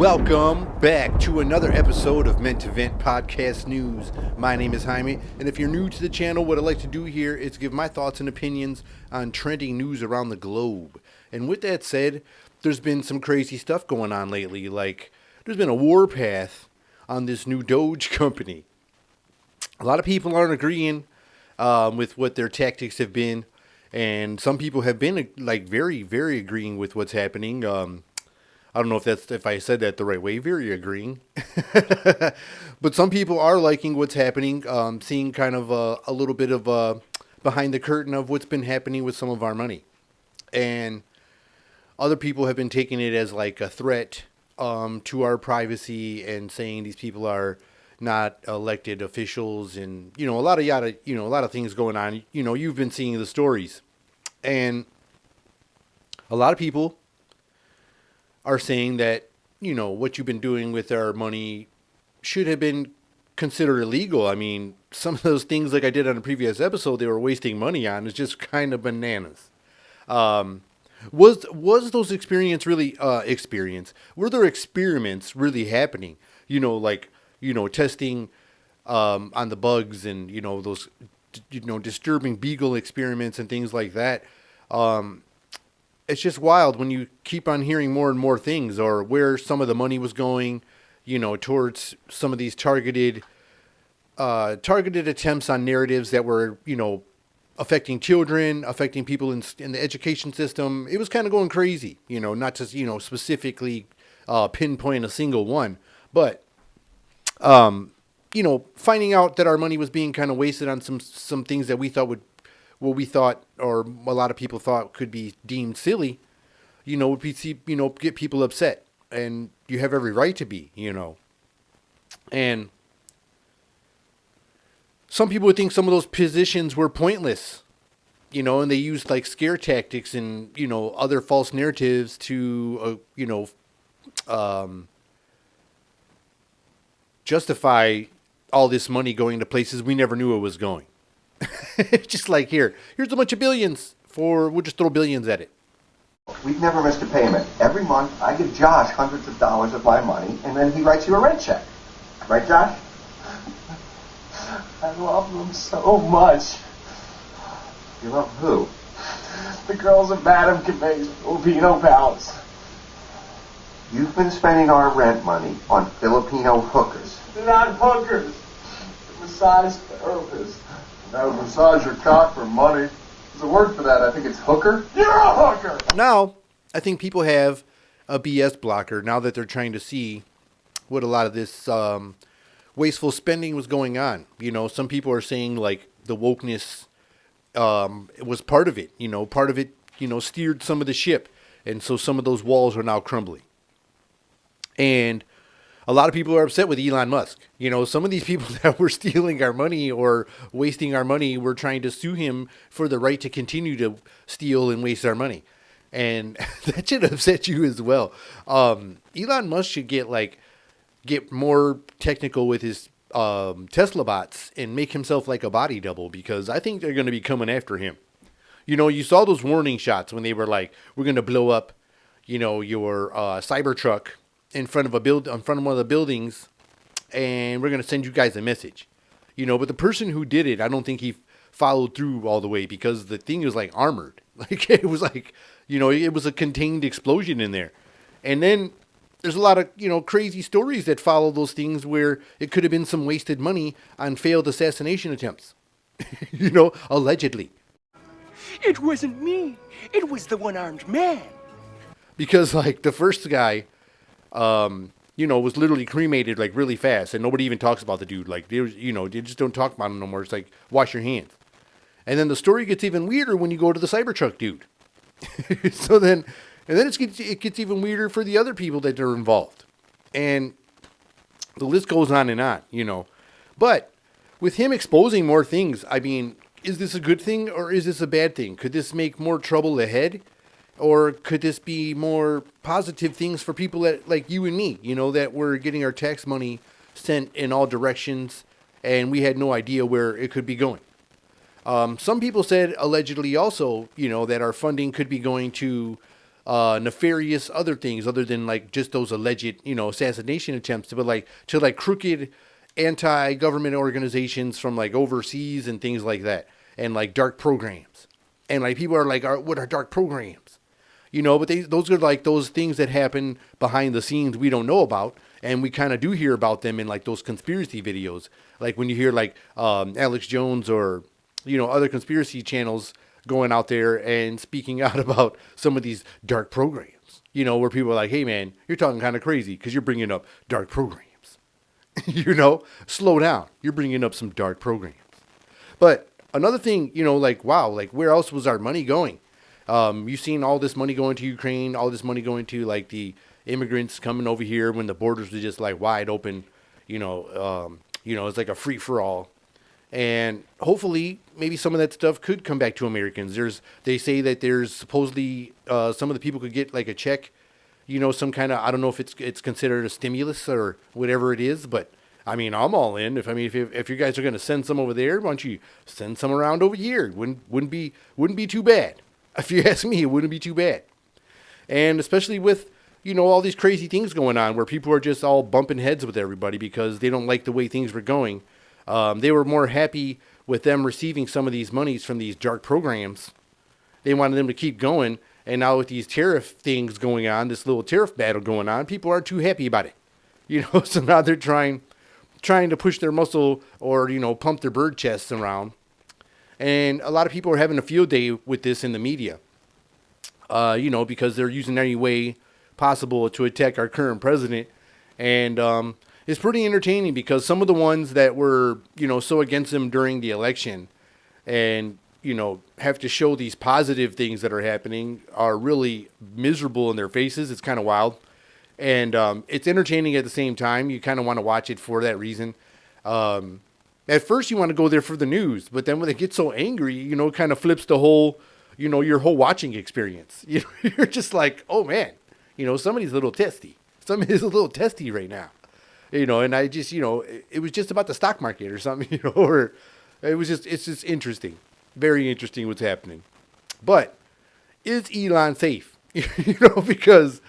Welcome back to another episode of Meant to Vent Podcast News. My name is Jaime, and if you're new to the channel, what I like to do here is give my thoughts and opinions on trending news around the globe. And with that said, there's been some crazy stuff going on lately, like there's been a warpath on this new Doge company. A lot of people aren't agreeing with what their tactics have been, and some people have been like very, very agreeing with what's happening. I don't know if I said that the right way. Very agreeing, but some people are liking what's happening, seeing kind of a little bit of behind the curtain of what's been happening with some of our money, and other people have been taking it as like a threat to our privacy and saying these people are not elected officials, and a lot of things going on. You've been seeing the stories, and a lot of people are saying that, what you've been doing with our money should have been considered illegal. I mean, some of those things, like I did on a previous episode, they were wasting money on. It's just kind of bananas. Was those experience really Were there experiments really happening? Testing on the bugs and those disturbing beagle experiments and things like that. It's just wild when you keep on hearing more and more things, or where some of the money was going, towards some of these targeted attempts on narratives that were, affecting children, affecting people in the education system. It was kind of going crazy, not just, specifically pinpoint a single one, but, finding out that our money was being kind of wasted on some things that we thought or a lot of people thought could be deemed silly, get people upset, and you have every right to be, and some people would think some of those positions were pointless, and they used like scare tactics and, other false narratives to, justify all this money going to places we never knew it was going. Just like here's a bunch of billions we'll just throw billions at it. We've never missed a payment. Every month, I give Josh hundreds of dollars of my money, and then he writes you a rent check. Right, Josh? I love them so much. You love who? The girls at Madame Cabe's Filipino palace. You've been spending our rent money on Filipino hookers. They're not hookers. They're massage therapists. That would massage your cock for money. There's a word for that. I think it's hooker. You're a hooker! Now, I think people have a BS blocker now that they're trying to see what a lot of this wasteful spending was going on. Some people are saying like the wokeness was part of it. Part of it, steered some of the ship. And so some of those walls are now crumbling. And a lot of people are upset with Elon Musk. Some of these people that were stealing our money or wasting our money were trying to sue him for the right to continue to steal and waste our money. And that should upset you as well. Elon Musk should get more technical with his Tesla bots and make himself like a body double, because I think they're going to be coming after him. You saw those warning shots when they were like, we're going to blow up, your Cybertruck in front of one of the buildings, and we're going to send you guys a message, but the person who did it, I don't think he followed through all the way, because the thing was like armored. Like it was like, it was a contained explosion in there. And then there's a lot of, crazy stories that follow those things where it could have been some wasted money on failed assassination attempts, allegedly. It wasn't me. It was the one-armed man. Because like the first guy, was literally cremated like really fast, and nobody even talks about the dude. Like they just don't talk about him no more. It's like, wash your hands. And then the story gets even weirder when you go to the Cybertruck dude. And then it gets even weirder for the other people that are involved. And the list goes on and on, But with him exposing more things, I mean, is this a good thing or is this a bad thing? Could this make more trouble ahead? Or could this be more positive things for people that like you and me, that we're getting our tax money sent in all directions and we had no idea where it could be going? Some people said allegedly also, that our funding could be going to nefarious other things other than like just those alleged, assassination attempts, but like to like crooked anti-government organizations from like overseas and things like that, and like dark programs. And like people are like, what are dark programs? But those are like those things that happen behind the scenes we don't know about. And we kind of do hear about them in like those conspiracy videos. Like when you hear like Alex Jones or, other conspiracy channels going out there and speaking out about some of these dark programs, where people are like, hey man, you're talking kind of crazy because you're bringing up dark programs. Slow down. You're bringing up some dark programs. But another thing, like, wow, like where else was our money going? You've seen all this money going to Ukraine, all this money going to like the immigrants coming over here when the borders were just like wide open, it's like a free for all. And hopefully maybe some of that stuff could come back to Americans. They say that there's supposedly, some of the people could get like a check, some kind of, I don't know if it's considered a stimulus or whatever it is, but I mean, I'm all in. If you guys are going to send some over there, why don't you send some around over here? Wouldn't be too bad. If you ask me, it wouldn't be too bad. And especially with, all these crazy things going on where people are just all bumping heads with everybody because they don't like the way things were going. They were more happy with them receiving some of these monies from these dark programs. They wanted them to keep going. And now with these tariff things going on, this little tariff battle going on, people aren't too happy about it. So now they're trying to push their muscle or, pump their bird chests around. And a lot of people are having a field day with this in the media, because they're using any way possible to attack our current president. And it's pretty entertaining because some of the ones that were, so against him during the election and, have to show these positive things that are happening are really miserable in their faces. It's kind of wild. And it's entertaining at the same time. You kind of want to watch it for that reason. At first you want to go there for the news, but then when they get so angry, it kind of flips the whole, your whole watching experience. You're just like, oh man, somebody's a little testy. Somebody's a little testy right now. And I just, it was just about the stock market or something, or it's just interesting. Very interesting what's happening. But is Elon safe? Because,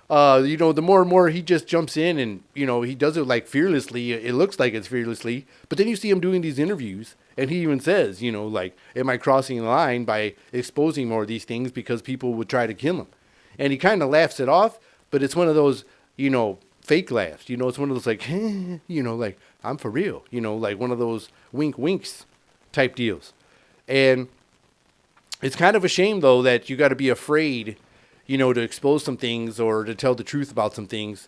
the more and more he just jumps in and, he does it like fearlessly. It looks like it's fearlessly. But then you see him doing these interviews and he even says, like, am I crossing the line by exposing more of these things because people would try to kill him? And he kind of laughs it off, but it's one of those, fake laughs. It's one of those like, like I'm for real, like one of those wink winks type deals. And it's kind of a shame though that you got to be afraid, to expose some things or to tell the truth about some things.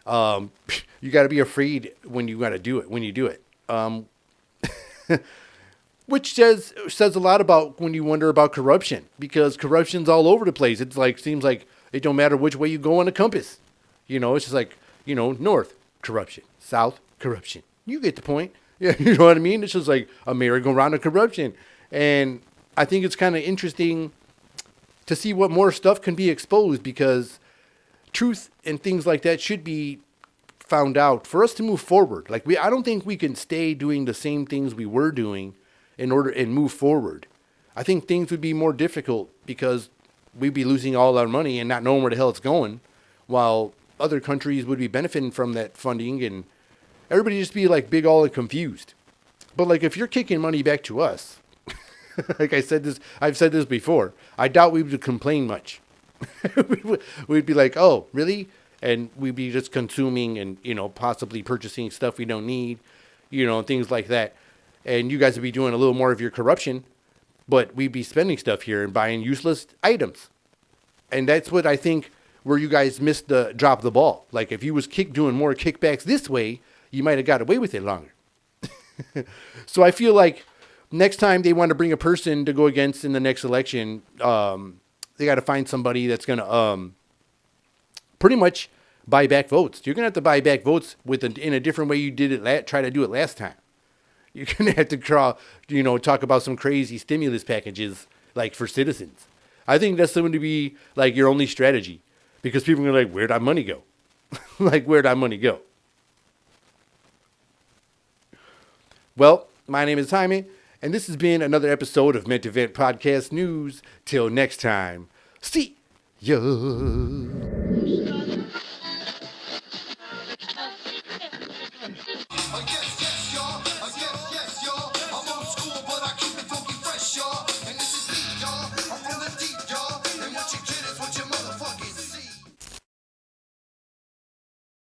You got to be afraid when you got to do it, when you do it. Which says a lot about when you wonder about corruption, because corruption's all over the place. It's like, seems like it don't matter which way you go on the compass. It's just like, north, corruption, south, corruption. You get the point. Yeah, you know what I mean? It's just like a merry-go-round of corruption. And I think it's kind of interesting to see what more stuff can be exposed, because truth and things like that should be found out for us to move forward. Like I don't think we can stay doing the same things we were doing in order and move forward. I think things would be more difficult because we'd be losing all our money and not knowing where the hell it's going, while other countries would be benefiting from that funding and everybody just be like big all and confused. But like if you're kicking money back to us, like I've said this before, I doubt we would complain much. We'd be like, oh, really? And we'd be just consuming and, possibly purchasing stuff we don't need, things like that. And you guys would be doing a little more of your corruption, but we'd be spending stuff here and buying useless items. And that's what I think where you guys missed the drop of the ball. Like if you was doing more kickbacks this way, you might have got away with it longer. So I feel like next time they want to bring a person to go against in the next election, they got to find somebody that's going to pretty much buy back votes. You're going to have to buy back votes in a different way you did it. Try to do it last time. You're going to have to talk about some crazy stimulus packages like for citizens. I think that's going to be like your only strategy, because people are going to be like, where'd our money go? Like, where'd our money go? Well, my name is Jaime, and this has been another episode of Meant to Vent Podcast News. Till next time, see ya.